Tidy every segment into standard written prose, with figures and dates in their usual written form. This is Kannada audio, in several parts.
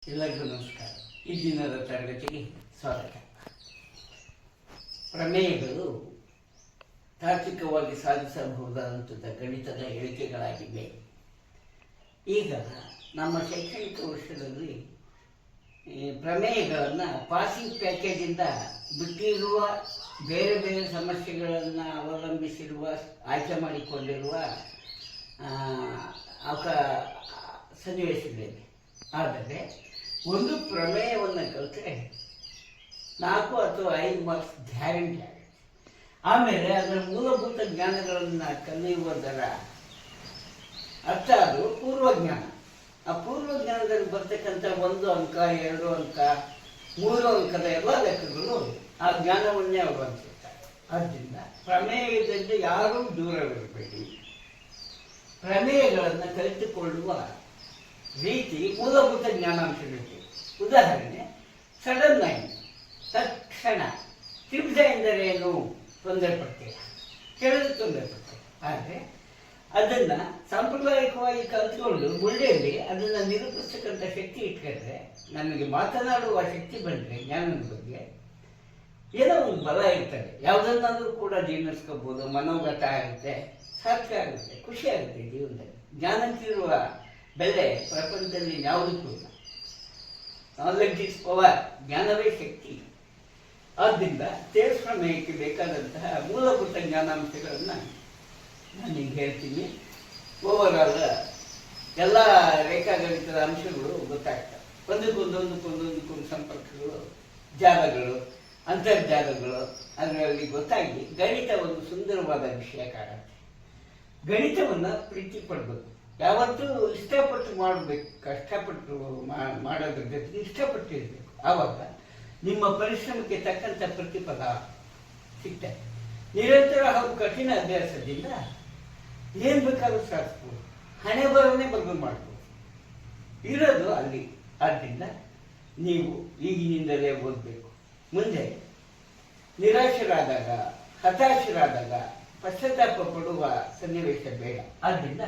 ಎಲ್ಲರಿಗೂ ನಮಸ್ಕಾರ. ಈ ದಿನದ ತರಗತಿಗೆ ಸ್ವಾಗತ. ಪ್ರಮೇಯಗಳು ತಾರ್ಕಿಕವಾಗಿ ಸಾಧಿಸಬಹುದಾದಂಥ ಗಣಿತದ ಹೇಳಿಕೆಗಳಾಗಿವೆ. ಈಗ ನಮ್ಮ ಶೈಕ್ಷಣಿಕ ವರ್ಷದಲ್ಲಿ ಪ್ರಮೇಯಗಳನ್ನು ಪಾಸಿಂಗ್ ಪ್ಯಾಕೇಜಿಂದ ಬಿಟ್ಟಿರುವ ಬೇರೆ ಬೇರೆ ಸಮಸ್ಯೆಗಳನ್ನು ಅವಲಂಬಿಸಿರುವ ಆಯ್ಕೆ ಮಾಡಿಕೊಂಡಿರುವ ಸನ್ನಿವೇಶಗಳಿವೆ. ಆದರೆ ಒಂದು ಪ್ರಮೇಯವನ್ನು ಕಲಿತರೆ 4 ಅಥವಾ 5 ಮಾರ್ಕ್ಸ್ ಗ್ಯಾರಂಟಿ ಆಗುತ್ತೆ. ಆಮೇಲೆ ಅದರ ಮೂಲಭೂತ ಜ್ಞಾನಗಳನ್ನು ಕಲಿಯುವುದರ ಅರ್ಥ ಅದು ಪೂರ್ವಜ್ಞಾನ. ಆ ಪೂರ್ವಜ್ಞಾನದಲ್ಲಿ ಬರ್ತಕ್ಕಂಥ 1 ಅಂಕ 2 ಅಂಕ 3 ಅಂಕದ ಎಲ್ಲ ಲೆಕ್ಕಗಳು ಆ ಜ್ಞಾನವನ್ನೇ ಅವಲಂಬಿಸುತ್ತಾರೆ. ಆದ್ದರಿಂದ ಪ್ರಮೇಯದಿಂದ ಯಾರೂ ದೂರವಿರಬೇಡಿ. ಪ್ರಮೇಯಗಳನ್ನು ಕಲಿತುಕೊಳ್ಳುವ ರೀತಿ ಮೂಲಭೂತ ಜ್ಞಾನಾಂಶಗಳಿಗೆ. ಉದಾಹರಣೆ, ಸಡನ್ ಆಗಿ ತಕ್ಷಣ ತ್ರಿಭುಜ ಎಂದರೇನು ತೊಂದರೆ ಪಡ್ತೀರ, ಕೇಳಲು ತೊಂದರೆ ಪಡ್ತೀರ. ಆದರೆ ಅದನ್ನು ಸಾಂಪ್ರದಾಯಿಕವಾಗಿ ಕಲ್ತ್ಕೊಂಡು ಮುಳ್ಳೆಯಲ್ಲಿ ಅದನ್ನು ನಿರೂಪಿಸ್ತಕ್ಕಂಥ ಶಕ್ತಿ ಇಟ್ಕೊಂಡ್ರೆ, ನಮಗೆ ಮಾತನಾಡುವ ಶಕ್ತಿ ಬಂದರೆ ಜ್ಞಾನದ ಬಗ್ಗೆ ಏನೋ ಒಂದು ಬಲ ಇರ್ತದೆ. ಯಾವುದನ್ನಾದರೂ ಕೂಡ ಜೀರ್ಣಿಸ್ಕೋಬೋದು, ಮನೋಗತ ಆಗುತ್ತೆ, ಸಾರ್ಥಕ ಆಗುತ್ತೆ, ಖುಷಿ ಆಗುತ್ತೆ ಜೀವನದಲ್ಲಿ. ಜ್ಞಾನಕ್ಕಿರುವ ಬೆಲೆ ಪ್ರಪಂಚದಲ್ಲಿ ಯಾವುದಕ್ಕೂ ಇಲ್ಲ. ನಾಲೆಡ್ಜ್ ಇಸ್ ಪವರ್, ಜ್ಞಾನವೇ ಶಕ್ತಿ. ಆದ್ದರಿಂದ ತೇಲ್ಸ್ ಪ್ರಮೇಯಕ್ಕೆ ಬೇಕಾದಂತಹ ಮೂಲಭೂತ ಜ್ಞಾನಾಂಶಗಳನ್ನು ನಾನೀಗ ಹೇಳ್ತೀನಿ. ಓವರಾಲ್ ಎಲ್ಲ ರೇಖಾಗಣಿತದ ಅಂಶಗಳು ಗೊತ್ತಾಗ್ತವೆ. ಒಂದಕ್ಕೊಂದೊಂದಕ್ಕೊಂದು ಸಂಪರ್ಕಗಳು, ಜಾಲಗಳು, ಅಂತರ್ಜಾಲಗಳು ಅದರಲ್ಲಿ ಗೊತ್ತಾಗಿ ಗಣಿತ ಒಂದು ಸುಂದರವಾದ ವಿಷಯ ಕಾಣುತ್ತೆ. ಗಣಿತವನ್ನು ಪ್ರೀತಿ ಪಡಬೇಕು. ಯಾವತ್ತೂ ಇಷ್ಟಪಟ್ಟು ಮಾಡಬೇಕು. ಕಷ್ಟಪಟ್ಟು ಮಾಡೋದ್ರ ಜೊತೆಗೆ ಇಷ್ಟಪಟ್ಟಿರಬೇಕು. ಆವಾಗ ನಿಮ್ಮ ಪರಿಶ್ರಮಕ್ಕೆ ತಕ್ಕಂಥ ಪ್ರತಿಫಲ ಸಿಗ್ತದೆ. ನಿರಂತರ ಹಾಗೂ ಕಠಿಣ ಅಭ್ಯಾಸದಿಂದ ಏನು ಬೇಕಾದ್ರೂ ಸಾಧಿಸ್ಬೋದು. ಹಣೆ ಬರವನ್ನೇ ಬದಲು ಮಾಡ್ಬೋದು. ಇರೋದು ಅಲ್ಲಿ. ಆದ್ದರಿಂದ ನೀವು ಈಗಿನಿಂದಲೇ ಓದಬೇಕು. ಮುಂದೆ ನಿರಾಶರಾದಾಗ, ಹತಾಶರಾದಾಗ ಪಶ್ಚಾತ್ತಾಪ ಪಡುವ ಸನ್ನಿವೇಶ ಬೇಡ. ಆದ್ದರಿಂದ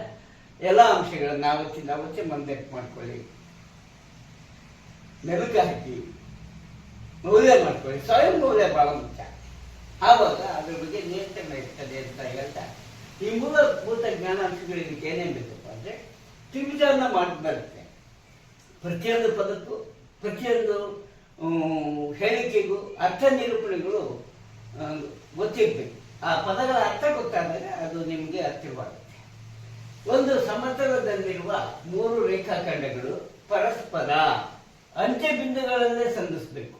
ಎಲ್ಲ ಅಂಶಗಳನ್ನು ಅವತ್ತೇ ಮಂದಕ್ಕೆ ಮಾಡ್ಕೊಳ್ಳಿ, ಮೆಲುಕು ಹಾಕಿ ಮೌಲ್ಯ ಮಾಡ್ಕೊಳ್ಳಿ. ಸ್ವಯಂ ಮೌಲ್ಯ ಬಹಳ ಮುಖ್ಯ. ಆವಾಗ ಅದ್ರ ಬಗ್ಗೆ ನಿಯಂತ್ರಣ ಇರ್ತದೆ ಅಂತ ಹೇಳ್ತಾ, ಈ ಮೂಲಭೂತ ಜ್ಞಾನಾಂಶಗಳಿಗೆ ಏನೇನು ಬೇಕಪ್ಪ ಅಂದರೆ, ತ್ರಿಭುಜವನ್ನು ಬರುತ್ತೆ. ಪ್ರತಿಯೊಂದು ಪದಕ್ಕೂ, ಪ್ರತಿಯೊಂದು ಹೇಳಿಕೆಗೂ ಅರ್ಥ ನಿರೂಪಣೆಗಳು ಗೊತ್ತಿರಬೇಕು. ಆ ಪದಗಳ ಅರ್ಥ ಗೊತ್ತಾದಾಗ ಅದು ನಿಮಗೆ ಅರ್ಥವಾಗುತ್ತೆ. ಒಂದು ಸಮತಲದಲ್ಲಿರುವ 3 ರೇಖಾಖಂಡಗಳು ಪರಸ್ಪರ ಅಂತ್ಯ ಬಿಂದುಗಳಲ್ಲೇ ಸಂಧಿಸಬೇಕು.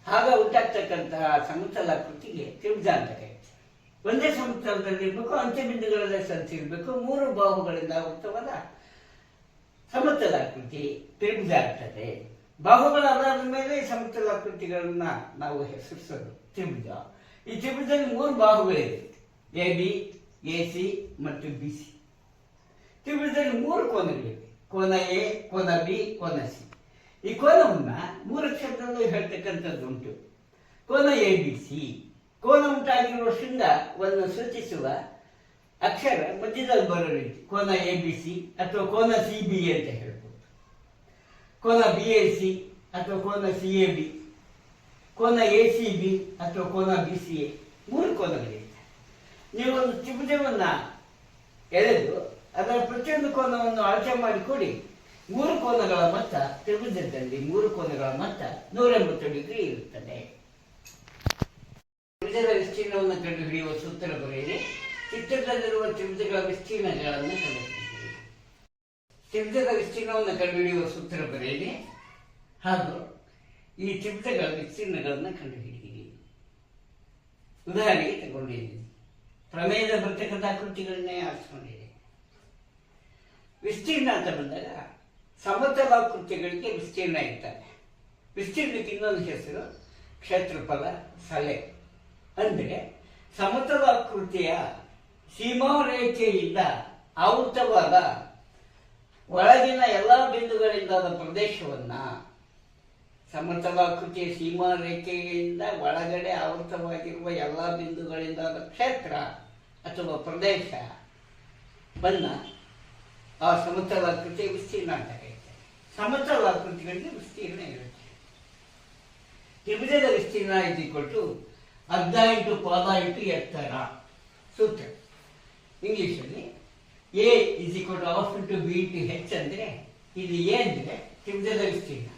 ಆಗ ಉಂಟಾಗ್ತಕ್ಕಂತಹ ಸಮತಲಾಕೃತಿಗೆ ತ್ರಿಭುಜ ಅಂತ ಕರೀತಾರೆ. ಒಂದೇ ಸಮತಲದಲ್ಲಿರ್ಬೇಕು, ಅಂತ್ಯ ಬಿಂದುಗಳಲ್ಲೇ ಸಂಧಿಸಿರ್ಬೇಕು. 3 ಬಾಹುಗಳಿಂದ ಆವೃತವಾದ ಸಮತಲಾಕೃತಿ ತ್ರಿಭುಜ ಆಗ್ತದೆ. ಬಾಹುಗಳಾದ ಮೇಲೆ ಸಮತಲಾಕೃತಿಗಳನ್ನ ನಾವು ಹೆಸರಿಸೋದು ತ್ರಿಭುಜ. ಈ ತ್ರಿಭುಜದಲ್ಲಿ 3 ಬಾಹುಗಳಿವೆ, AB, AC ಮತ್ತು BC. ತ್ರಿಭುಜದಲ್ಲಿ 3 ಕೋನಗಳಿವೆ, ಕೋನ ಎ, ಕೋನ ಬಿ, ಕೋನ ಸಿ. ಈ ಕೋನವನ್ನ 3 ಅಕ್ಷರದಲ್ಲೂ ಹೇಳ್ತಕ್ಕಂಥದ್ದು ಉಂಟು. ಕೋನ ABC. ಕೋನ ಉಂಟಾಗಿರುವ ಶೃಂಗವನ್ನು ಸೂಚಿಸುವ ಅಕ್ಷರ ಮಧ್ಯದಲ್ಲಿ ಬರೋ ರೀತಿ ಕೋನ ABC ಅಥವಾ ಕೋನ CB ಅಂತ ಹೇಳ್ಬೋದು. ಕೋನ BAC ಅಥವಾ ಕೋನ CAB, ಕೋನ ACB ಅಥವಾ ಕೋನ BCA. 3 ಕೋನಗಳಿವೆ. ನೀವೊಂದು ತ್ರಿಭುಜವನ್ನ ಎಳೆದು ಅದರ ಪ್ರತಿಯೊಂದು ಕೋನವನ್ನು ಅಳತೆ ಮಾಡಿಕೊಡಿ. 3 ಕೋನಗಳ ಮೊತ್ತ ತ್ರಿಭುಜದಲ್ಲಿ 3 ಕೋನಗಳ ಮೊತ್ತ 180 ಡಿಗ್ರಿ ಇರುತ್ತದೆ. ತ್ರಿಭುಜದ ವಿಸ್ತೀರ್ಣವನ್ನು ಕಂಡುಹಿಡಿಯುವ ಸೂತ್ರ ಬರೆಯಿರಿ. ಚಿತ್ರದಲ್ಲಿರುವ ತ್ರಿಭುಜಗಳ ವಿಸ್ತೀರ್ಣಗಳನ್ನು ಕಂಡುಹಿಡಿಯಿರಿ. ತ್ರಿಭುಜದ ವಿಸ್ತೀರ್ಣವನ್ನು ಕಂಡುಹಿಡಿಯುವ ಸೂತ್ರ ಬರೆಯಿರಿ ಹಾಗೂ ಈ ತ್ರಿಭುಜಗಳ ವಿಸ್ತೀರ್ಣಗಳನ್ನು ಕಂಡುಹಿಡಿಯಿರಿ. ಉದಾಹರಣೆಗೆ ತಗೊಂಡಿದ್ದೀನಿ. ಪ್ರಮೇಯದ ಬರ್ತಕ್ಕಂಥ ಆಕೃತಿಗಳನ್ನೇ ಆರಿಸ್ಕೊಂಡಿದೆ. ವಿಸ್ತೀರ್ಣ ಅಂತ ಬಂದಾಗ ಸಮತಲಾಕೃತಿಗಳಿಗೆ ವಿಸ್ತೀರ್ಣ ಇರ್ತಾರೆ. ವಿಸ್ತೀರ್ಣಕ್ಕೆ ಇನ್ನೊಂದು ಹೆಸರು ಕ್ಷೇತ್ರಫಲ, ಸಲೆ. ಅಂದರೆ ಸಮತಲಾಕೃತಿಯ ಸೀಮಾರೇಖೆಯಿಂದ ಆವೃತವಾದ ಒಳಗಿನ ಎಲ್ಲ ಬಿಂದುಗಳಿಂದಾದ ಪ್ರದೇಶವನ್ನ, ಸಮತಲಾಕೃತಿಯ ಸೀಮಾರೇಖೆಯಿಂದ ಒಳಗಡೆ ಆವೃತವಾಗಿರುವ ಎಲ್ಲ ಬಿಂದುಗಳಿಂದಾದ ಕ್ಷೇತ್ರ ಅಥವಾ ಪ್ರದೇಶ ಬನ್ನ ಆ ಸಮತಲಾಕೃತಿಯ ವಿಸ್ತೀರ್ಣ ಅಂತ ಕರೀತಾರೆ. ಸಮತಲಾಕೃತಿಗಳಿಗೆ ವಿಸ್ತೀರ್ಣ ಇರುತ್ತೆ. ತ್ರಿಭುಜದ ವಿಸ್ತೀರ್ಣ ಅರ್ಧ ಇಂಟು ಪಾದ ಇಂಟು ಎತ್ತರ. ಸೂತ್ರ ಇಂಗ್ಲಿಷಲ್ಲಿ A half into B into H ಅಂದರೆ ಇದು ಎ ಅಂದರೆ ತ್ರಿಭುಜದ ವಿಸ್ತೀರ್ಣ.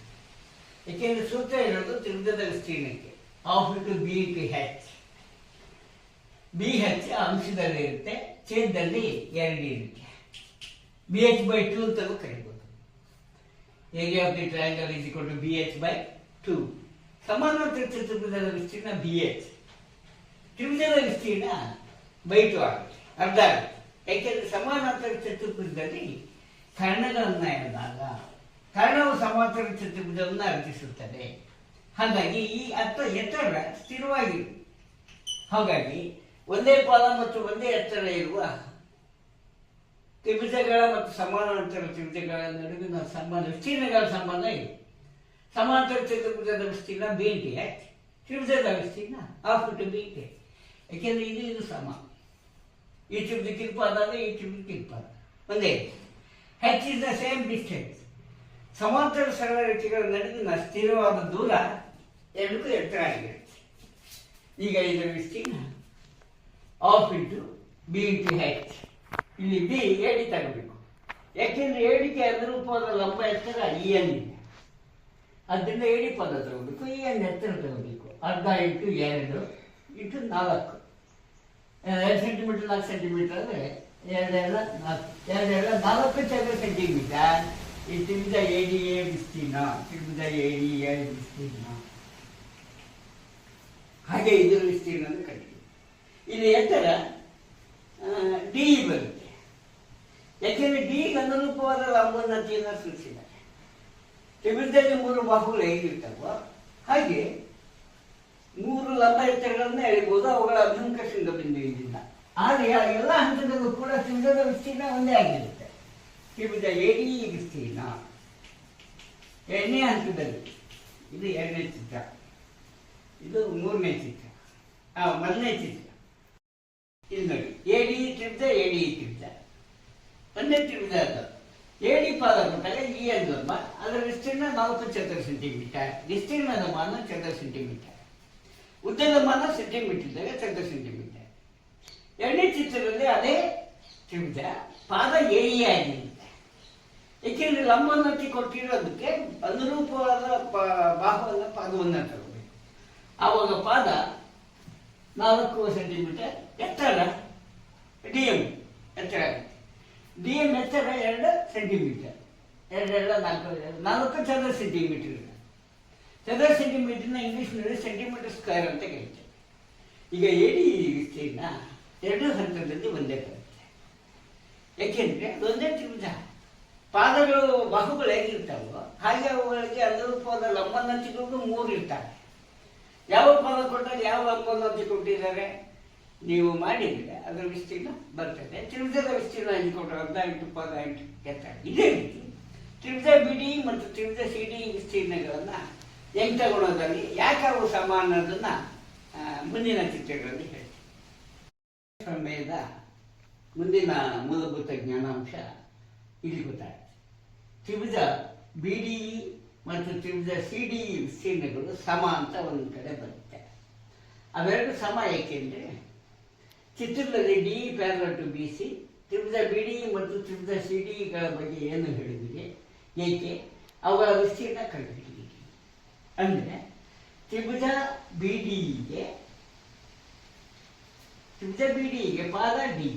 ಯಾಕೆಂದ್ರೆ ಸೂತ್ರ ಇರೋದು ತ್ರಿಭುಜದ ವಿಸ್ತೀರ್ಣಕ್ಕೆ ಹಾಫ್ ಇಂಟು ಬಿ ಇಂಟು ಹೆಚ್. ಬಿ ಹೆಚ್ ಅಂಶದಲ್ಲಿ ಇರುತ್ತೆ, ಛೇದದಲ್ಲಿ 2 ಇರುತ್ತೆ. ಬಿ ಎಚ್ ಬೈ 2 ಅಂತಲೂ ಕರಿಬೋದು. Area of the triangle B H by 2. ಸಮಾನಾಂತರ ಚತುರ್ಭುಜದ ವಿಸ್ತೀರ್ಣ ಬಿ ಎಚ್, ತ್ರಿಭುಜದ ವಿಸ್ತೀರ್ಣ ಬೈ 2 ಆಗುತ್ತೆ, ಅರ್ಧ ಆಗುತ್ತೆ. ಯಾಕೆಂದ್ರೆ ಸಮಾನಾಂತರ ಚತುರ್ಭುಜದಲ್ಲಿ ಕರ್ಣಗಳನ್ನ ಎಳೆದಾಗ ಕರ್ಣವು ಸಮಾಂತರ ಚತುರ್ಭುಜವನ್ನು ರಚಿಸುತ್ತದೆ. ಹಾಗಾಗಿ ಈ ಎತ್ತರ ಸ್ಥಿರವಾಗಿರು. ಹಾಗಾಗಿ ಒಂದೇ ಪಾದ ಮತ್ತು ಒಂದೇ ಎತ್ತರ ಇರುವ ತ್ರಿಭುಜಗಳ ಮತ್ತು ಸಮಾನಾಂತರ ತ್ರಿಭುಜಗಳ ನಡುವಿನ ಸಂಬಂಧ, ವಿಸ್ತೀರ್ಣಗಳ ಸಂಬಂಧ ಇದೆ. ಸಮಾಂತರ ಚತುರ್ಭುಜದ ವಿಸ್ತೀರ್ಣ ಬಿ ಇಂಟು ಎಚ್, ತ್ರಿಭುಜದ ವಿಸ್ತೀರ್ಣ half into B into H. ಯಾಕೆಂದ್ರೆ ಇದು ಸಮ. ಈ ತ್ರಿಭುಜಕ್ಕೆ ಪಾದ ಅಂದರೆ ಈ ತ್ರಿಭುಜಕ್ಕೆ ಪಾದ ಒಂದೇ. H is the same distance. ಸಮಾಂತರ ಸರಳ ರೇಖೆಗಳ ನಡುವಿನ ಸ್ಥಿರವಾದ ದೂರ ಎರಡಕ್ಕೂ ಎತ್ತರ ಆಗಿರುತ್ತೆ. ಈಗ ಇದರ ವಿಸ್ತೀರ್ಣ ಹಾಫ್ ಇಂಟು ಬಿ ಇಂಟು ಹೆಚ್. ಇಲ್ಲಿ ಬಿ ಏಡಿ ತಗೋಬೇಕು, ಯಾಕೆಂದ್ರೆ ಏಡಿಗೆ ಅನುರೂಪವಾದ ಲಂಬ ಎತ್ತರ ಇ ಎನ್ ಇದೆ. ಅದರಿಂದ ಏಡಿ ಪದ ತಗೋಬೇಕು, ಇ ಎನ್ ಎತ್ತರ ತಗೋಬೇಕು. ಅರ್ಧ ಇಂಟು 2 ಇಂಟು 4. 2 ಸೆಂಟಿಮೀಟರ್ 4 ಸೆಂಟಿಮೀಟರ್ ಅಂದರೆ 2 4 ಚದರ ಸೆಂಟಿಮೀಟರ್. ಈ ತ್ರಿಭುಜ ಎಡಿ ಎ ವಿಸ್ತೀರ್ಣ, ತ್ರಿಭುಜ ಎಡಿ ಎ ವಿಸ್ತೀರ್ಣ. ಹಾಗೆ ಇದರ ವಿಸ್ತೀರ್ಣ ಕರೀತೀವಿ. ಇಲ್ಲಿ ಎತ್ತರ ಡಿ ಬರುತ್ತೆ, ಯಾಕೆಂದ್ರೆ ಡಿ ಅನುರೂಪವಾದ ಲಂಬೋನ್ನತಿಯನ್ನು ಸೂಚಿಸಿದ್ದಾರೆ. ತ್ರಿಭುಜದಲ್ಲಿ 3 ಬಾಹುಗಳು ಹೇಗಿರ್ತಾವೋ ಹಾಗೆ 3 ಲಂಬ ಎತ್ತರಗಳನ್ನ ಎಳಿಬಹುದು, ಅವುಗಳ ಅಭಿಮುಖ ಶೃಂಗ ಬಿಂದುವಿನಿಂದ. ಆದರೆ ಎಲ್ಲ ಹಂತದಲ್ಲೂ ಕೂಡ ತ್ರಿಭುಜದ ವಿಸ್ತೀರ್ಣ ಒಂದೇ ಆಗಿರುತ್ತೆ. ತ್ರಿಭುಜ ಎಡಿ ವಿಸ್ತೀರ್ಣ 2ನೇ ಹಂತದಲ್ಲಿ, ಇದು 2ನೇ ಚಿತ್ರ, ಇದು 3ನೇ ಚಿತ್ರ, 1ನೇ ಚಿತ್ರ. ಇಲ್ಲಿ ನೋಡಿ, ಎಡಿ ತ್ರಿಭುಜ ಎಡಿ ತ್ರಿಭುಜ ಒಂದೇ ತ್ರಿಭುಜ. ಅದು ಎಡಿ ಪಾದ ಕೊಟ್ಟಾಗ ಈ ಲಂಬ, ಅದರ ವಿಸ್ತೀರ್ಣ 4 ಚದರ ಸೆಂಟಿಮೀಟರ್. ವಿಸ್ತೀರ್ಣದ ಮಾನ ಚದರ ಸೆಂಟಿಮೀಟರ್, ಉದ್ದದ ಮಾನ ಸೆಂಟಿಮೀಟರ್ ಇದ್ದಾಗ ಚದರ ಸೆಂಟಿಮೀಟರ್. 2ನೇ ಚಿತ್ರದಲ್ಲಿ ಅದೇ ತ್ರಿಭುಜ ಪಾದ ಎ ಆಗಿರುತ್ತೆ. ಏಕೆಂದ್ರೆ ಲಂಬೋನ್ನತಿ ಕೊಟ್ಟಿರೋದಕ್ಕೆ ಅನುರೂಪವಾದ ಬಾಹುವನ್ನ ಪಾದವನ್ನು ತಗೋಬೇಕು. ಆವಾಗ ಪಾದ 4 ಸೆಂಟಿಮೀಟರ್ ಎತ್ತರ ಡಿ ಎಂ ಎತ್ತರ ಆಗುತ್ತೆ. ಡಿ ಎಂ ಎತ್ತರ 2 ಸೆಂಟಿಮೀಟರ್, 4 ಚದರ ಸೆಂಟಿಮೀಟರ್. ಚದರ ಸೆಂಟಿಮೀಟರ್ನ ಇಂಗ್ಲಿಷ್ನಲ್ಲಿ ಸೆಂಟಿಮೀಟರ್ ಸ್ಕ್ವೇರ್ ಅಂತ ಕರೀತಾರೆ. ಈಗ ಎಡಿ ವಿಸ್ತೀರ್ಣ 2 ಹಂತದಲ್ಲಿ ಒಂದೇ ಬರುತ್ತೆ, ಯಾಕೆಂದ್ರೆ ಅದೊಂದೇ ತ್ರಿಭುಜ. ಪಾದಗಳು ಬಾಹುಗಳು ಹೇಗಿರ್ತಾವೋ ಹಾಗೆ ಅವುಗಳಿಗೆ ಅನುರೂಪವಾದ ಲಂಬೋನ್ನತಿಗಳು 3 ಇರ್ತಾರೆ. ಯಾವ ಪಾದ ಕೊಟ್ಟಾಗ ಯಾವ ಲಂಬೋನ್ನತಿ ಕೊಟ್ಟಿದ್ದಾರೆ ನೀವು ಮಾಡಿದರೆ ಅದರ ವಿಸ್ತೀರ್ಣ ಬರ್ತದೆ. ತ್ರಿಭುಜದ ವಿಸ್ತೀರ್ಣ ಕೊಟ್ಟರೆ ಅರ್ಧ ಇಂಟು ಪಾದ ಇಂಟು ಎತ್ತರ. ಇದೇ ರೀತಿ ತ್ರಿಭುಜ ಬಿಡಿ ಮತ್ತು ತ್ರಿಭುಜ ಸಿ ಡಿ ವಿಸ್ತೀರ್ಣಗಳನ್ನು ಎಂಥ ಗುಣದಲ್ಲಿ ಯಾಕೆ ಅವು ಸಮ ಅನ್ನೋದನ್ನ ಮುಂದಿನ ಚಿತ್ರಗಳಲ್ಲಿ ಹೇಳ್ತೀವಿ. ಸಮಯದ ಮುಂದಿನ ಮೂಲಭೂತ ಜ್ಞಾನಾಂಶ ಇಲ್ಲಿ ಗೊತ್ತಾಗುತ್ತೆ. ತ್ರಿಭುಜ ಬಿ ಡಿ ಮತ್ತು ತ್ರಿಭುಜ ಸಿ ಡಿ ವಿಸ್ತೀರ್ಣಗಳು ಸಮ ಅಂತ ಒಂದು ಕಡೆ ಬರುತ್ತೆ. ಅವೆರಡು ಸಮ ಏಕೆಂದರೆ ಚಿತ್ರದಲ್ಲಿ D parallel to B C, ತ್ರಿಭುಜ ಬಿ ಡಿ ಮತ್ತು ತ್ರಿಭುಜ ಸಿ ಡಿಗಳ ಬಗ್ಗೆ ಏನು ಹೇಳಿದಿದೆ, ಏಕೆ ಅವುಗಳ ವಿಸ್ತೀರ್ಣ ಕಂಡುಹಿಡಿಯಿರಿ. ಅಂದರೆ ತ್ರಿಭುಜ ಬಿ ಡಿಗೆ ಪಾದ ಡಿ,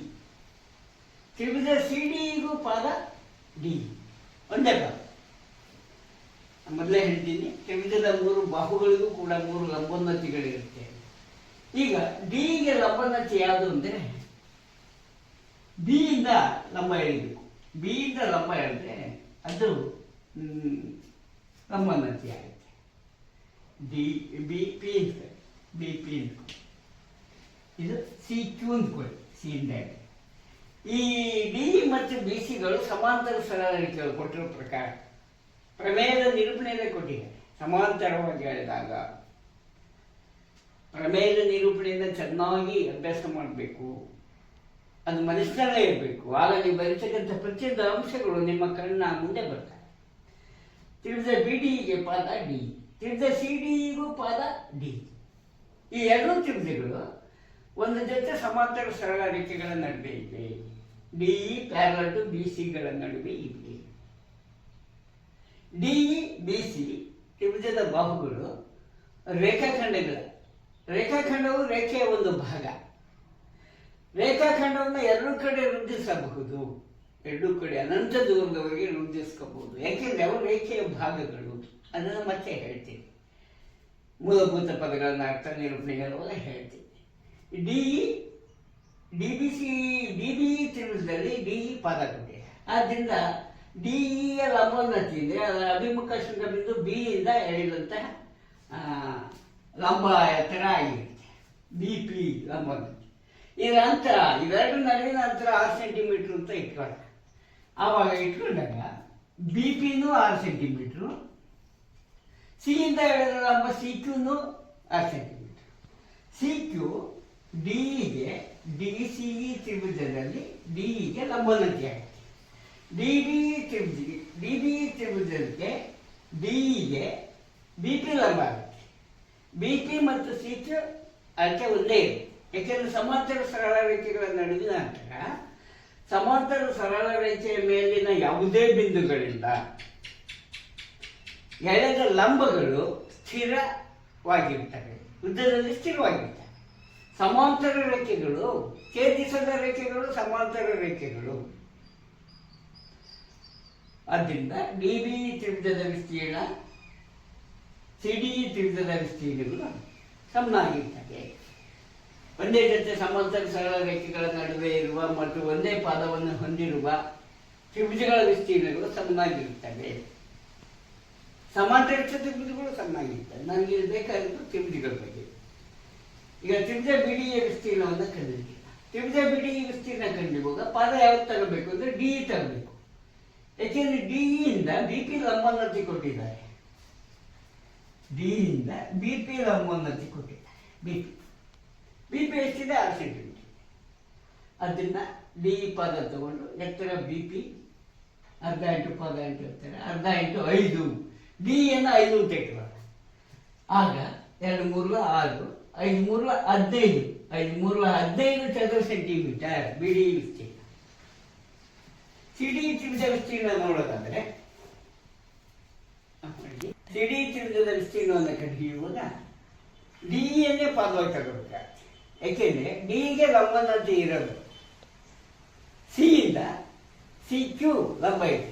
ತ್ರಿಭುಜ ಸಿ ಡಿಗೂ ಪಾದ ಡಿ, ಒಂದೇ ಪಾದ. ಮೊದಲೇ ಹೇಳ್ತೀನಿ, ತ್ರಿಭುಜದ 3 ಬಾಹುಗಳಿಗೂ ಕೂಡ 3 ಲಂಬೋನ್ನತಿಗಳಿರುತ್ತೆ. ಈಗ ಡಿಗೆ ಲಂಬೋನ್ನತಿ ಯಾವುದು ಅಂದರೆ ಬಿ ಇಂದ ಲಂಬ ಎಳಿಬೇಕು. ಬಿ ಇಂದ ಲಂಬ ಎಳೆದ್ರೆ ಅದು ಲಂಬೋನ್ನತಿ ಆಗುತ್ತೆ. D B P B P ಇದು ಸಿ ಕ್ಯೂ ಅಂದ್ಕೊಳ್ಳಿ, ಸಿ ಇಂದ. ಈ ಡಿ ಮತ್ತು ಬಿ ಸಿಗಳು ಸಮಾಂತರ ಸರಳ ರೇಖೆಗಳು ಕೊಟ್ಟಿರೋ ಪ್ರಕಾರ ಪ್ರಮೇಯದ ನಿರೂಪಣೆಯಲ್ಲೇ ಕೊಟ್ಟಿದ್ದಾರೆ. ಸಮಾಂತರವಾಗಿ ಹೇಳಿದಾಗ ಪ್ರಮೇಯದ ನಿರೂಪಣೆಯನ್ನು ಚೆನ್ನಾಗಿ ಅಭ್ಯಾಸ ಮಾಡಬೇಕು, ಅದು ಮನಸ್ಸಿನಲ್ಲೇ ಇರಬೇಕು. ಆಗ ನೀವು ಬರೀತಕ್ಕಂಥ ಪ್ರತಿಯೊಂದು ಅಂಶಗಳು ನಿಮ್ಮ ಕಣ್ಣ ಮುಂದೆ ಬರ್ತವೆ. ತ್ರಿಭುಜ ಬಿ ಡಿಗೆ ಪಾದ ಡಿ, ತ್ರಿಭುಜ ಸಿ ಡಿಗೂ ಪಾದ ಡಿ. ಈ ಎರಡೂ ತ್ರಿಭುಜಗಳು ಒಂದು ಜೊತೆ ಸಮಾಂತರ ಸರಳ ರೇಖೆಗಳ ನಡುವೆ ಇವೆ. D E parallel to B ಸಿಗಳ ನಡುವೆ ಇವೆ. ಡಿ ಇ ಬಿ ಸಿ ತ್ರಿಭುಜದ ಬಾಹುಗಳು ರೇಖಾಖಂಡವು ರೇಖೆಯ ಒಂದು ಭಾಗ. ರೇಖಾಖಂಡವನ್ನು ಎರಡೂ ಕಡೆ ವೃದ್ಧಿಸಬಹುದು, ಎರಡೂ ಕಡೆ ಅನಂತ ದೂರದವರೆಗೆ ವೃದ್ಧಿಸ್ಕೋಬಹುದು, ಯಾಕೆಂದ್ರೆ ಅವು ರೇಖೆಯ ಭಾಗಗಳು. ಅದನ್ನು ಮತ್ತೆ ಹೇಳ್ತೀನಿ, ಮೂಲಭೂತ ಪದಗಳನ್ನು ಅರ್ಥ ನಿರೂಪಣೆಗಳೆಲ್ಲ ಹೇಳ್ತೀನಿ. ಡಿ ಬಿ ತ್ರಿಭುಜದಲ್ಲಿ ಡಿ ಇ ಪಾದ ಕೊಟ್ಟಿದೆ. ಆದ್ದರಿಂದ ಡಿ ಇಯ ಲಂಬೋನ್ನತಿ ಅಂದರೆ ಅದರ ಅಭಿಮುಖ ಶೃಂಗಬಿಂದು ಬಿ ಇಂದ ಎಳೆದಂತಹ ಲಂಬ ಎತ್ತರ ಆಗಿರುತ್ತೆ. ಬಿ ಪಿ ಲಂಬೋನ್ನತಿ. ಇದರ ಅಂತರ, ಇವೆರಡು ನಡುವಿನ ಅಂತರ 6 ಸೆಂಟಿಮೀಟ್ರ್ ಅಂತ ಇಟ್ಕೊಳ್ಳ. ಆವಾಗ ಇಟ್ಕೊಂಡಾಗ ಬಿ ಪಿನೂ 6 ಸೆಂಟಿಮೀಟ್ರು, ಸಿ ಇಂದ ಎಳೆದ ಲಂಬ ಸಿ ಕ್ಯೂನು 6 ಸೆಂಟಿಮೀಟ್ರ್. ಸಿ ಕ್ಯೂ ಡಿಇಗೆ ಡಿ ಸಿ ಇ ತ್ರಿಭುಜದಲ್ಲಿ ಡಿಇಗೆ ಲಂಬೋನ್ನತಿ ಆಗುತ್ತೆ. ಡಿ ಬಿ ತ್ರಿಭುಜಕ್ಕೆ ಡಿಇಗೆ ಬಿ ಪಿ ಲಂಬ ಆಗುತ್ತೆ. ಬಿ ಪಿ ಮತ್ತು ಸಿ ಕ್ಯೂ ಅಳತೆ ಒಂದೇ ಇರುತ್ತೆ. ಏಕೆಂದರೆ ಸಮಾಂತರ ಸರಳ ರೇಖೆಗಳ ನಡುವಿನ ಅಂತರ ಸಮಾಂತರ ಸರಳ ರೇಖೆಯ ಮೇಲಿನ ಯಾವುದೇ ಬಿಂದುಗಳಿಂದ ಎಳೆದ ಲಂಬಗಳು ಸ್ಥಿರವಾಗಿರ್ತವೆ, ಉದ್ದದಲ್ಲಿ ಸ್ಥಿರವಾಗಿರ್ತವೆ. ಸಮಾಂತರ ರೇಖೆಗಳು ಛೇದಿಸದ ರೇಖೆಗಳು ಸಮಾಂತರ ರೇಖೆಗಳು. ಆದ್ದರಿಂದ ಡಿ ಬಿ ತ್ರಿಭುಜದ ವಿಸ್ತೀರ್ಣ ಸಿ ಡಿ ತ್ರಿಭುಜದ ವಿಸ್ತೀರ್ಣಗಳು ಸಮನಾಗಿರ್ತವೆ. ಒಂದೇ ಜೊತೆ ಸಮಾಂತರ ಸರಳ ರೇಖೆಗಳ ನಡುವೆ ಇರುವ ಮತ್ತು ಒಂದೇ ಪಾದವನ್ನು ಹೊಂದಿರುವ ತ್ರಿಭುಜಗಳ ವಿಸ್ತೀರ್ಣಗಳು ಸಮನಾಗಿರುತ್ತವೆ. ಸಮಾಂತರ ಚತುರ್ಭುಜಗಳು ಸಮನಾಗಿರ್ತವೆ. ನನಗೆ ಬೇಕಾಗಿದ್ದು ತ್ರಿಭುಜಗಳ ಬಗ್ಗೆ. ಈಗ ತ್ರಿಭುಜ ಬಿಡಿಯ ವಿಸ್ತೀರ್ಣವನ್ನು ಕಂಡಿದ್ದೀವಿ. ತ್ರಿಭುಜ ಬಿಡಿ ವಿಸ್ತೀರ್ಣ ಕಂಡಿರುವಾಗ ಪಾದ ಯಾವ್ದು ತಗೋಬೇಕು ಅಂದರೆ ಡಿ ತಗೋಬೇಕು. ಯಾಕೆಂದ್ರೆ ಡಿ ಇಂದ ಬಿ ಪಿ ಲಂಬೋನ್ನತಿ ಕೊಟ್ಟಿದ್ದಾರೆ. ಡಿ ಇಂದ ಬಿ ಪಿ ಲಂಬೋನ್ನತಿ ಕೊಟ್ಟಿದ್ದಾರೆ. ಬಿ ಪಿ ಎಷ್ಟಿದೆ 6 ಸೆಂಟಿಮೀಟರ್. ಅದನ್ನ ಡಿ ಪಾದ ತಗೊಂಡು ಎತ್ತರ ಬಿ ಪಿ ಅರ್ಧ ಇಂಟು ಪಾದ ಇಂಟು ಎತ್ತರ ಅರ್ಧ ಇಂಟು 5, ಡಿ ಯನ್ನು 5 ಅಂತ ಇಟ್ಕೊಳ್ಳೋಣ. ಆಗ 2 3 6, 5 3 15, 5 3 15 ಚದರ ಸೆಂಟಿಮೀಟರ್ ಬಿಡಿ ವಿಸ್ತೀರ್ಣ. ಸಿಡಿ ತ್ರಿಭುಜ ವಿಸ್ತೀರ್ಣ ನೋಡೋದಾದ್ರೆ ಸಿಡಿ ತ್ರಿಭುಜದ ವಿಸ್ತೀರ್ಣವನ್ನು ಕಂಡುಹಿಡಿಯುವಾಗ ಡಿಯನ್ನೇ ಪಾದವಾಗಿ ತಗೋಬೇಕಾಗ್ತದೆ. ಯಾಕೆಂದ್ರೆ ಡಿಗೆ ಲಂಬೋನ್ನತಿ ಇರೋದು, ಸಿ ಇಂದ ಸಿ ಕ್ಯೂ ಲಂಬ ಇದೆ.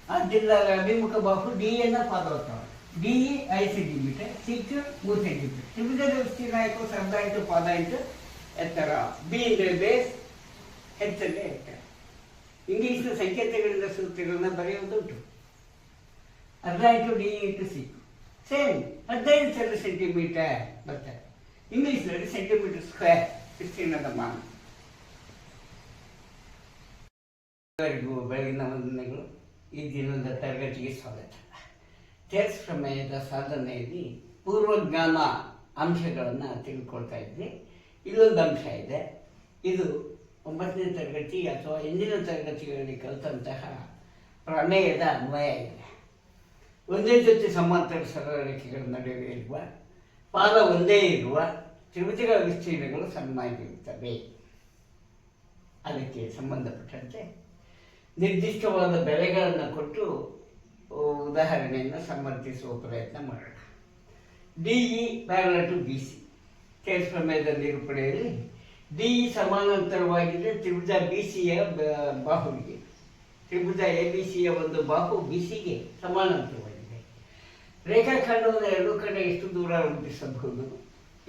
ಆದ್ದರಿಂದ ಅಭಿಮುಖ ಬಾಹು ಡಿಯನ್ನು ಪಾದವಾಗಿ ತಗೊಂಡು D 5 centimetre, C Q 3 centimetre. ತ್ರಿಭುಜದ ವಿಸ್ತೀರ್ಣ ಆಯಿತು ಅರ್ಧ ಇಂಟು ಪಾದ ಇಂಟು ಎತ್ತರ. ಬಿ ಅಂದರೆ ಬೇಸ್, ಹೆಚ್ಚಂದ್ರೆ ಎತ್ತರ. ಇಂಗ್ಲಿಷ್ನ ಸಂಕೇತಗಳಿಂದ ಸೂತ್ರಗಳನ್ನ ಬರೆಯುವುದುಂಟು. ಅರ್ಧ into D into C same 15 ಚದರ ಸೆಂಟಿಮೀಟರ್ ಬರ್ತಾರೆ. ಇಂಗ್ಲಿಷ್ನಲ್ಲಿ ಸೆಂಟಿಮೀಟರ್ ಸ್ಕ್ವೇರ್ ವಿಸ್ತೀರ್ಣದ ಮಾನ. ಬೆಳಗಿನ ವಂದನೆಗಳು. ಈ ದಿನದ ತರಗತಿಗೆ ಸ್ವಾಗತ. ಥೇಲ್ಸ್ ಪ್ರಮೇಯದ ಸಾಧನೆಯಲ್ಲಿ ಪೂರ್ವಜ್ಞಾನ ಅಂಶಗಳನ್ನು ತಿಳ್ಕೊಳ್ತಾ ಇದ್ವಿ. ಇಲ್ಲೊಂದು ಅಂಶ ಇದೆ. ಇದು 9ನೇ ತರಗತಿ ಅಥವಾ ಹಿಂದಿನ ತರಗತಿಗಳಲ್ಲಿ ಕಲಿತಂತಹ ಪ್ರಮೇಯದ ಅನ್ವಯ ಇದೆ. ಒಂದೇ ಜೊತೆ ಸಮಾಂತರ ಸರಳ ರೇಖೆಗಳ ನಡುವೆ ಇರುವ ಪಾದ ಒಂದೇ ಇರುವ ತ್ರಿಭುಜಗಳ ವಿಸ್ತೀರ್ಣಗಳು ಸಮನಾಗಿರುತ್ತವೆ. ಅದಕ್ಕೆ ಸಂಬಂಧಪಟ್ಟಂತೆ ನಿರ್ದಿಷ್ಟವಾದ ಬೆಲೆಗಳನ್ನು ಕೊಟ್ಟು ಉದಾಹರಣೆಯನ್ನು ಸಮರ್ಥಿಸುವ ಪ್ರಯತ್ನ ಮಾಡೋಣ. D E parallel to B C Thales ಪ್ರಮೇಯದ ನಿರೂಪಣೆಯಲ್ಲಿ ಡಿ ಇ ಸಮಾನಾಂತರವಾಗಿದೆ ತ್ರಿಭುಜ ಬಿ ಸಿಯ ಬಾಹುವಿಗೆ. ತ್ರಿಭುಜ ಎ ಬಿ ಸಿಯ ಒಂದು ಬಾಹು ಬಿ ಸಿಗೆ ಸಮಾನಾಂತರವಾಗಿದೆ. ರೇಖಾಖಂಡವನ್ನು ಎರಡೂ ಕಡೆ ಎಷ್ಟು ದೂರ ವೃದ್ಧಿಸಬಹುದು,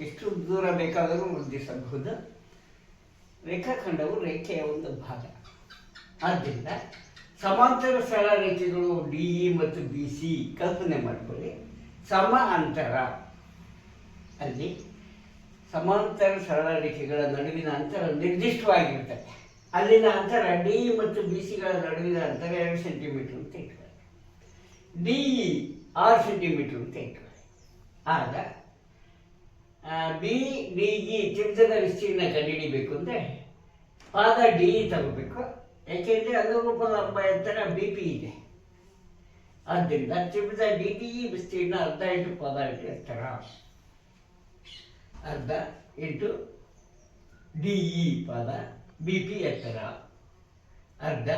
ಎಷ್ಟು ದೂರ ಬೇಕಾದರೂ ವೃದ್ಧಿಸಬಹುದು. ರೇಖಾಖಂಡವು ರೇಖೆಯ ಒಂದು ಭಾಗ. ಆದ್ದರಿಂದ ಸಮಾಂತರ ಸರಳ ರೇಖೆಗಳು ಡಿ ಇ ಮತ್ತು ಬಿ ಸಿ ಕಲ್ಪನೆ ಮಾಡಿಕೊಳ್ಳಿ. ಸಮ ಅಂತರ, ಅಲ್ಲಿ ಸಮಾಂತರ ಸರಳ ರೇಖೆಗಳ ನಡುವಿನ ಅಂತರ ನಿರ್ದಿಷ್ಟವಾಗಿರ್ತದೆ. ಅಲ್ಲಿನ ಅಂತರ ಡಿ ಇ ಮತ್ತು ಬಿ ಸಿಗಳ ನಡುವಿನ ಅಂತರ 2 ಸೆಂಟಿಮೀಟರ್ ಅಂತ ಇಟ್ಕೊಳ್ಳಿ. ಡಿ ಇ 6 ಸೆಂಟಿಮೀಟರ್ ಅಂತ ಇಟ್ಕೊಳ್ಳಿ. ಆಗ ಬಿ ಡಿ ಇ ತ್ರಿಭುಜದ ವಿಸ್ತೀರ್ಣ ಕಂಡುಹಿಡಿಬೇಕು ಅಂದರೆ ಪಾದ ಡಿ ಇ ತಗೋಬೇಕು. ಯಾಕೆಂದರೆ ಅನುರೂಪ ಲಂಬ ಎತ್ತರ ಬಿ ಪಿ ಇದೆ. ಆದ್ದರಿಂದ ತ್ರಿಭುಜ DBE ವಿಸ್ತೀರ್ಣ ಅರ್ಧ ಇಂಟು ಪಾದ ಇಂಟು ಎತ್ತರ, ಅರ್ಧ ಇಂಟು DE ಪಾದ BP ಎತ್ತರ, ಅರ್ಧ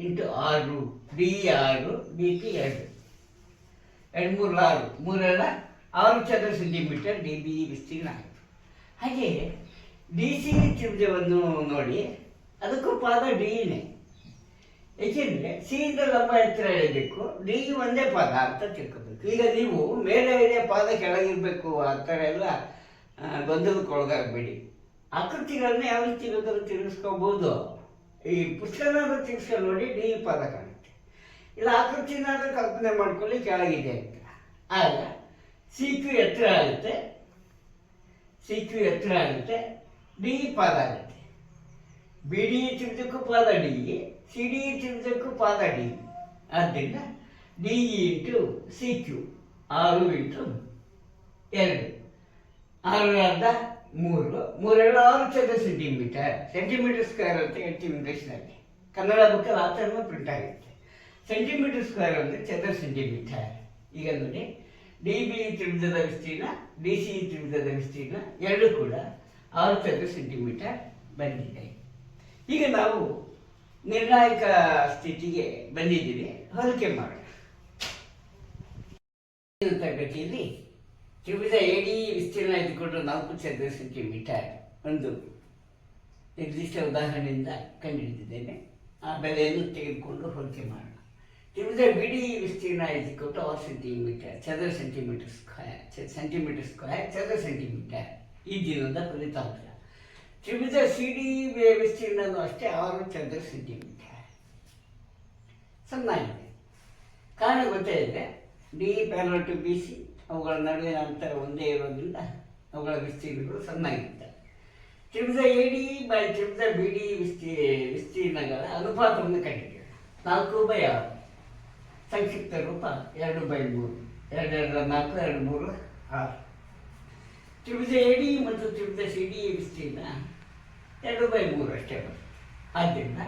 ಇಂಟು 6, DE 6, BP 2, 2 3 6, 3 6 ಚದರ ಸೆಂಟಿಮೀಟರ್ DBE ವಿಸ್ತೀರ್ಣ ಆಯಿತು. ಹಾಗೆ DC ತ್ರಿಭುಜವನ್ನು ನೋಡಿ, ಅದಕ್ಕೂ ಪಾದ DEನೇ. ಏಕೆಂದರೆ ಸಿಯಿಂದ ಲಂಬ ಎತ್ತರ ಎಳೆಯಬೇಕು, ಡಿ ಒಂದೇ ಪಾದ ಅಂತ ತಿಳ್ಕೊಬೇಕು. ಈಗ ನೀವು ಮೇಲೆ ಇದೆ ಪಾದ ಕೆಳಗಿರಬೇಕು ಆ ಥರ ಎಲ್ಲ ಗೊಂದಲಕ್ಕೊಳಗಾಗಬೇಡಿ. ಆಕೃತಿಗಳನ್ನ ಯಾವ ರೀತಿ ಬೇಕಾದ್ರೂ ತಿರುಗಿಸ್ಕೋಬೋದು. ಈ ಪುಸ್ತಕನಾದ್ರೂ ತಿರ್ಸ್ಕೊಂಡು ನೋಡಿ ಡಿ ಪಾದ ಕಾಣುತ್ತೆ, ಇಲ್ಲ ಆಕೃತಿನಾದ್ರೂ ಕಲ್ಪನೆ ಮಾಡ್ಕೊಳ್ಳಿ ಕೆಳಗಿದೆ ಅಂತ. ಆಗ CQ ಎತ್ತರ ಆಗುತ್ತೆ, CQ ಎತ್ತರ ಆಗುತ್ತೆ, ಡಿ ಪಾದ ಆಗುತ್ತೆ. BD ತ್ರಿಭುಜಕ್ಕೂ ಪಾದ ಡಿ, CD ತ್ರಿಭುಜಕ್ಕೂ ಪಾದ ಡಿ. ಆದ್ದರಿಂದ DE ಇಂಟು CQ 6 ಇಂಟು 2, 6 ಅರ್ಧ 3, 3 6 ಚದರ ಸೆಂಟಿಮೀಟರ್. ಸೆಂಟಿಮೀಟರ್ ಸ್ಕ್ವೇರ್ ಅಂತ ಹೇಳ್ತೀವಿ ಇಂಗ್ಲೀಷ್ನಲ್ಲಿ, ಕನ್ನಡ ಬುಕ್ಕಲ್ಲಿ ಆ ಥರನೂ ಪ್ರಿಂಟ್ ಆಗುತ್ತೆ. ಸೆಂಟಿಮೀಟರ್ ಸ್ಕ್ವೇರ್ ಅಂದರೆ ಚದರ ಸೆಂಟಿಮೀಟರ್. ಈಗ ನೋಡಿ, DBE ತ್ರಿಭುಜದ ವಿಸ್ತೀರ್ಣ, DCE ತ್ರಿಭುಜದ ವಿಸ್ತೀರ್ಣ ಎರಡೂ ಕೂಡ 6 ಚದರ ಸೆಂಟಿಮೀಟರ್ ಬಂದಿದೆ. ಈಗ ನಾವು ನಿರ್ಣಾಯಕ ಸ್ಥಿತಿಗೆ ಬಂದಿದ್ದೀವಿ. ಹೋಲಿಕೆ ಮಾಡೋಣ. ತರಗತಿಯಲ್ಲಿ ತ್ರಿಭುಜ ADE ವಿಸ್ತೀರ್ಣ ಇದ್ದುಕೊಂಡು 4 ಚದರ ಸೆಂಟಿಮೀಟರ್ ಒಂದು ನಿರ್ದಿಷ್ಟ ಉದಾಹರಣೆಯಿಂದ ಕಂಡುಹಿಡಿದಿದ್ದೇನೆ. ಆ ಬೆಲೆಯನ್ನು ತೆಗೆದುಕೊಂಡು ಹೋಲಿಕೆ ಮಾಡೋಣ. ತ್ರಿಭುಜ BDE ವಿಸ್ತೀರ್ಣ ಇದ್ದುಕೊಂಡು 6 ಸೆಂಟಿಮೀಟರ್ ಚದರ ಸೆಂಟಿಮೀಟರ್ ಸ್ಕ್ವೇರ್, ಸೆಂಟಿಮೀಟರ್ ಸ್ಕ್ವೇರ್ ಚದರ ಸೆಂಟಿಮೀಟರ್ ಈ ದಿನದ ಫಲಿತಾಂಶ. ತ್ರಿಭುಜ CDE ವಿಸ್ತೀರ್ಣನೂ ಅಷ್ಟೇ 6 ಚದರ ಸೆಂಟಿಮೀಟರ್. ಚೆನ್ನಾಗಿದೆ. ಕಾರಣ ಗೊತ್ತಾಯಿದೆ, DE ಪ್ಯಾರಲಲ್ ಟು BC, ಅವುಗಳ ನಡುವಿನ ಅಂತರ ಒಂದೇ ಇರೋದ್ರಿಂದ ಅವುಗಳ ವಿಸ್ತೀರ್ಣಗಳು ಸಣ್ಣಾಗಿರ್ತವೆ. ತ್ರಿಭುಜ ADE ಬೈ ತ್ರಿಭುಜ BDE ವಿಸ್ತೀರ್ಣಗಳ ಅನುಪಾತವನ್ನು ಕಂಡುಹಿಡಿಯೋಣ. 4/6, ಸಂಕ್ಷಿಪ್ತ ರೂಪ 2/3, 2 2 4, 2 3 6. ತ್ರಿಭುಜ ADE ಮತ್ತು ತ್ರಿಭುಜ CDE ವಿಸ್ತೀರ್ಣ 2/3 ಅಷ್ಟೇ ಬರುತ್ತೆ. ಆದ್ದರಿಂದ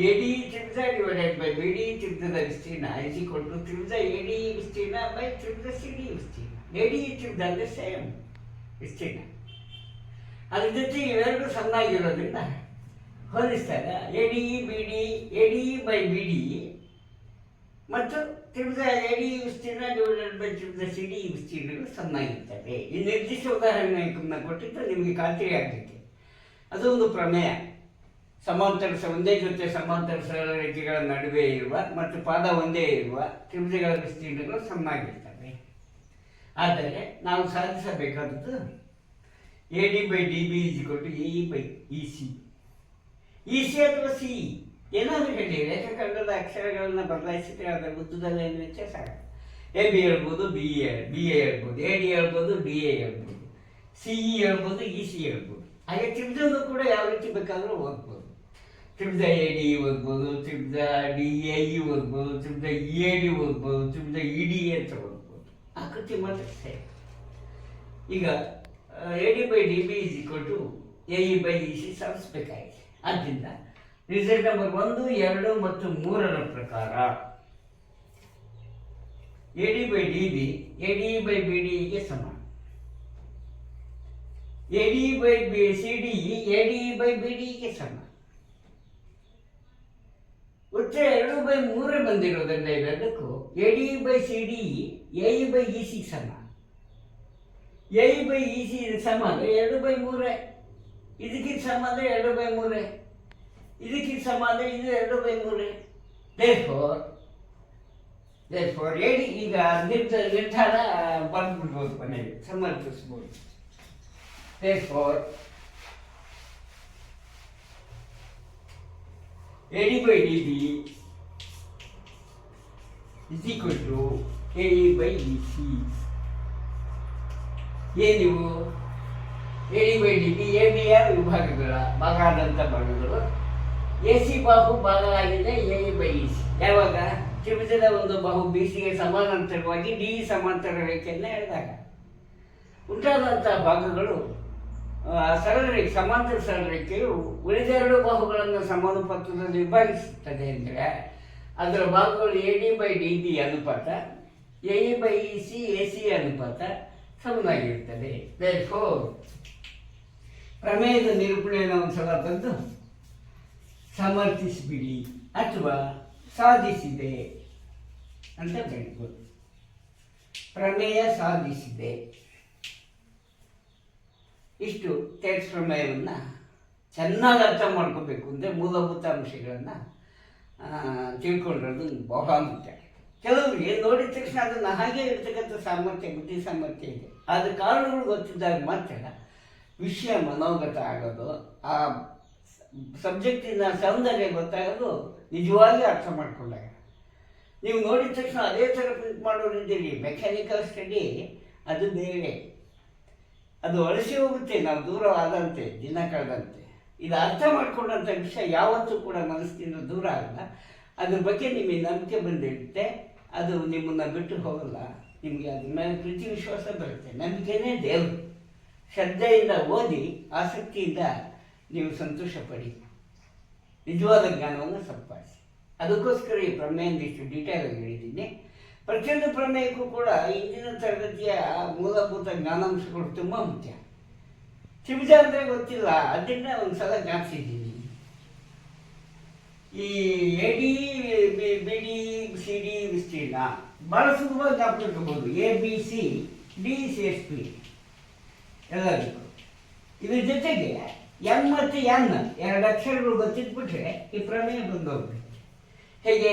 ADE Tribhuja divided by BDE ತ್ರಿಭುಜದ ವಿಸ್ತೀರ್ಣ ಇಸಿಕೊಂಡು ತ್ರಿಭುಜ ADE ವಿಸ್ತೀರ್ಣ ಬೈ ತ್ರಿಭುಜ CDE ವಿಸ್ತೀರ್ಣ. ADE ತ್ರಿಭುಜ ಅಂದರೆ ಸೇಮ್ ವಿಸ್ತೀರ್ಣ. ಅದ್ರ ಜೊತೆ ಇವೆರಡು ಸಣ್ಣಾಗಿರೋದ್ರಿಂದ ಹೋಲಿಸಿದಾಗ ADE ಬೈ BDE ಮತ್ತು ತ್ರಿಭುಜ ADE ವಿಸ್ತೀರ್ಣ ಡಿವೈಡೆಡ್ ಬೈ ತ್ರಿಭುಜ CDE ವಿಸ್ತೀರ್ಣಗಳು ಸಣ್ಣಾಗಿರ್ತವೆ. ಈ ನಿರ್ದಿಷ್ಟ ಉದಾಹರಣೆಯನ್ನು ಕೊಟ್ಟಿದ್ದು ನಿಮಗೆ ಖಾತ್ರಿ ಆಗಲಿಕ್ಕೆ. ಅದು ಒಂದು ಪ್ರಮೇಯ. ಒಂದೇ ಜೊತೆ ಸಮಾಂತರ ಸರಳ ರೇಖೆಗಳ ನಡುವೆ ಇರುವ ಮತ್ತು ಪಾದ ಒಂದೇ ಇರುವ ತ್ರಿಭುಜಗಳ ವಿಸ್ತೀರ್ಣಗಳು ಸಣ್ಣಾಗಿರ್ತವೆ. ಆದರೆ ನಾವು ಸಾಧಿಸಬೇಕಾದದ್ದು AD by DB AE by EC. EC ಅಥವಾ CE ಏನಾದರೂ ಹೇಳಿ, ರೇಖಾಖಂಡದ ಅಕ್ಷರಗಳನ್ನು ಬದಲಾಯಿಸಿದ್ರೆ ಅದರ ಉದ್ದದಲ್ಲಿ ಏನು ವ್ಯತ್ಯಾಸ ಆಗುತ್ತೆ. AB ಹೇಳ್ಬೋದು, BA ಹೇಳ್ಬೋದು, AD ಹೇಳ್ಬೋದು, DA ಹೇಳ್ಬೋದು, CE ಹೇಳ್ಬೋದು, EC ಹೇಳ್ಬೋದು. ಹಾಗೆ ತ್ರಿಭುಜವನ್ನು ಕೂಡ ಯಾವ ರೀತಿ ಬೇಕಾದರೂ ಓದ್ಬೋದು. ತ್ರಿಭುಜ ADE ಓದ್ಬೋದು, ತ್ರಿಭುಜ DAE ಓದ್ಬೋದು, ತ್ರಿಭುಜ EAD ಓದ್ಬೋದು, ತ್ರಿಭುಜ EDA ಅಂತ ಓದ್ಬೋದು. ಆಕೃತಿ ಮಾತ್ರ ಸೇಮ್. ಈಗ AD by DB AE by EC ಸಾಧಿಸಬೇಕಾಗಿದೆ. ಆದ್ದರಿಂದ ರಿಸಲ್ಟ್ ನಂಬರ್ 1, 2 ಮತ್ತು 3ರ ಪ್ರಕಾರ AD by DB ADE by BDEಗೆ ಸಮಾನ. ADE by CDE ADE by BDEಗೆ ಸಮಾನ. ಉತ್ತರ 2/3 ಬಂದಿರೋದ್ರಿಂದ ಇವೆರಡಕ್ಕೂ ADE by CDE AE by EC ಸಮಾನ. AE ಬೈ EC ಸಮಾನ 2/3, ಇದಕ್ಕಿಂತ ಸಮಾನ 2/3, ಇದಕ್ಕಿಂತ ಸಮಾನ ಇದು 2/3. therefore AD ಈಗ ನಿರ್ಧಾರ ಬಂದ್ಬಿಡ್ಬೋದು, ಮನೆಗೆ ಸಮರ್ಥಿಸ್ಬೋದು. therefore AD by DB is equal to AE by EC. ನೀವು AD by DB ABಯ ವಿಭಾಗಗಳ ಭಾಗದಂಥ ಭಾಗಗಳು, AC ಬಾಹು ಭಾಗ ಆಗಿದೆ AE by EC. ಯಾವಾಗ ತ್ರಿಭುಜದ ಒಂದು ಬಾಹು BCಗೆ ಸಮಾನಾಂತರವಾಗಿ DE ಸಮಾಂತರ ರೇಖೆಯನ್ನು ಎಳೆದಾಗ ಉಂಟಾದಂಥ ಭಾಗಗಳು ಸರಳ ರೇಖೆ, ಸಮಾಂತರ ಸರಳ ರೇಖೆಯು ಉಳಿದೆರಡು ಬಾಹುಗಳನ್ನು ಸಮಾನುಪಾತದಲ್ಲಿ ವಿಭಾಗಿಸುತ್ತದೆ ಅಂದರೆ ಅದರ ಭಾಗಗಳು AD/DB ಅನುಪಾತ, AE/EC AC ಅನುಪಾತ ಸಮನಾಗಿರ್ತದೆ. Therefore, ಪ್ರಮೇಯದ ನಿರೂಪಣೆಯನ್ನು ಒಂದ್ಸಲ ಬಂದು ಸಮರ್ಥಿಸಿಬಿಡಿ ಅಥವಾ ಸಾಧಿಸಿದೆ ಅಂತ ಬರೀಬೋದು. ಪ್ರಮೇಯ ಸಾಧಿಸಿದೆ. ಇಷ್ಟು ಟೆಕ್ಸ್ಟ್ ಪ್ರಮೇಯವನ್ನು ಚೆನ್ನಾಗಿ ಅರ್ಥ ಮಾಡ್ಕೋಬೇಕು ಅಂದರೆ ಮೂಲಭೂತ ಅಂಶಗಳನ್ನು ತಿಳ್ಕೊಂಡಿರೋದು ಬಹಳ ಮುಖ್ಯ. ಕೆಲವರಿಗೆ ನೋಡಿದ ತಕ್ಷಣ ಅದನ್ನು ಹಾಗೆ ಇರ್ತಕ್ಕಂಥ ಸಾಮರ್ಥ್ಯ, ಬುದ್ಧಿ ಸಾಮರ್ಥ್ಯ ಇದೆ. ಆದ ಕಾರಣಗಳು ಗೊತ್ತಿದ್ದಾಗ ಮಾತ್ರ ವಿಷಯ ಮನೋಗತ ಆಗೋದು, ಆ ಸಬ್ಜೆಕ್ಟಿನ ಸೌಂದರ್ಯ ಗೊತ್ತಾಗೋದು ನಿಜವಾಗಿ ಅರ್ಥ ಮಾಡ್ಕೊಂಡಾಗ. ನೀವು ನೋಡಿದ ತಕ್ಷಣ ಅದೇ ಥರ ಪ್ರಿಂಟ್ ಮಾಡೋರಿದ್ದೀರಿ. ಮೆಕ್ಯಾನಿಕಲ್ ಸ್ಟಡಿ ಅದು ಬೇರೆ, ಅದು ಅಳಿಸಿ ಹೋಗುತ್ತೆ ನಾವು ದೂರವಾದಂತೆ, ದಿನ ಕಳೆದಂತೆ. ಇದು ಅರ್ಥ ಮಾಡ್ಕೊಂಡಂಥ ವಿಷಯ ಯಾವತ್ತೂ ಕೂಡ ಮನಸ್ಸಿನಿಂದ ದೂರ ಆಗಲ್ಲ. ಅದ್ರ ಬಗ್ಗೆ ನಿಮಗೆ ನಂಬಿಕೆ ಬಂದಿರುತ್ತೆ, ಅದು ನಿಮ್ಮನ್ನು ಬಿಟ್ಟು ಹೋಗಲ್ಲ. ನಿಮಗೆ ಅದ್ರ ಮೇಲೆ ಪ್ರೀತಿ ವಿಶ್ವಾಸ ಬರುತ್ತೆ. ನಂಬಿಕೆನೇ ದೇವರು. ಶ್ರದ್ಧೆಯಿಂದ ಓದಿ, ಆಸಕ್ತಿಯಿಂದ ನೀವು ಸಂತೋಷ ಪಡಿ, ನಿಜವಾದ ಜ್ಞಾನವನ್ನು ಸಂಪಾದಿಸಿ. ಅದಕ್ಕೋಸ್ಕರ ಈ ಪ್ರಮೇಯಂದಿಷ್ಟು ಡೀಟೇಲ್ ಆಗಿ ಹೇಳಿದ್ದೀನಿ. ಪ್ರತಿಯೊಂದು ಪ್ರಮೇಯಕ್ಕೂ ಕೂಡ ಇಂದಿನ ತರಗತಿಯ ಮೂಲಭೂತ ಜ್ಞಾನಾಂಶಗಳು ತುಂಬ ಮುಖ್ಯ. ತ್ರಿಭುಜ ಅಂದರೆ ಗೊತ್ತಿಲ್ಲ, ಅದರಿಂದ ಒಂದು ಸಲ ಜ್ಞಾಪಿಸಿದ್ದೀನಿ. ಈ AD BD CD ವಿಸ್ತೀರ್ಣ ಭಾಳ ಸುಲಭವಾಗಿ ಜ್ಞಾಪಿಸ್ಕೋಬೋದು. ABC DCSP ಎಲ್ಲದಕ್ಕೂ. ಇದ್ರ ಜೊತೆಗೆ M ಮತ್ತು N ಎರಡು ಅಕ್ಷರಗಳು ಗೊತ್ತಿದ್ಬಿಟ್ರೆ ಈ ಪ್ರಮೇಯ ಬಂದೋಗ್ಬಿಡುತ್ತೆ. ಹೇಗೆ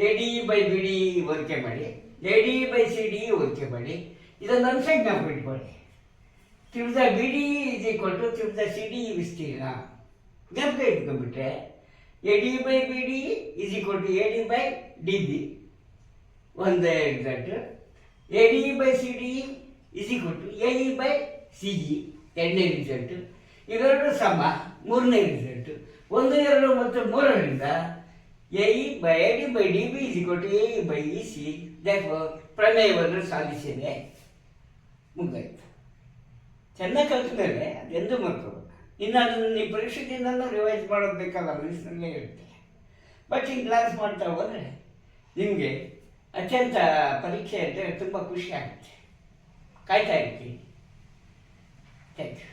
AD/BD ಹೋಲಿಕೆ ಮಾಡಿ, AD/CD ಹೋಲಿಕೆ ಮಾಡಿ, ಇದನ್ನು ಅಂಶ ಜ್ಞಾಪಕ ಇಟ್ಕೊಳ್ಳಿ. ತ್ರಿಭುಜ BD = ತ್ರಿಭುಜ CD ವಿಸ್ತೀರ್ಣ ಜ್ಞಾಪಕ ಇಟ್ಕೊಂಡ್ಬಿಟ್ರೆ AD/BD = AD/DB ಒಂದೇ ರಿಸಲ್ಟ್, AD/CD = AE/CE ಎರಡನೇ ರಿಸಲ್ಟ್. ಇವೆರಡು ಸಮ ಮೂರನೇ ರಿಸಲ್ಟ್. 1, 2 ಮತ್ತು 3ರಿಂದ AD/DB = AE/EC. ಪ್ರಮೇಯವನ್ನು ಸಾಧಿಸಿದೆ, ಮುಗಿದಾಯ್ತು. ಚೆನ್ನಾಗಿ ಕಲಿತ ಮೇಲೆ ಅದೆಂದು ಮರ್ತೋಗ. ಇನ್ನು ಅದನ್ನು ನೀವು ಪರೀಕ್ಷೆಯಿಂದಲೂ ರಿವೈಸ್ ಮಾಡೋದು ಬೇಕಲ್ಲ, ಮನಸ್ಸಿನಲ್ಲೇ ಇರುತ್ತೆ. ಬಟ್ ಹಿಂಗೆ ಕ್ಲಾಸ್ ಮಾಡ್ತಾ ಹೋದರೆ ನಿಮಗೆ ಅತ್ಯಂತ ಪರೀಕ್ಷೆ ಅಂದರೆ ತುಂಬ ಖುಷಿ ಆಗುತ್ತೆ. ಕಾಯ್ತಾ ಇರ್ತೀನಿ. Thank you.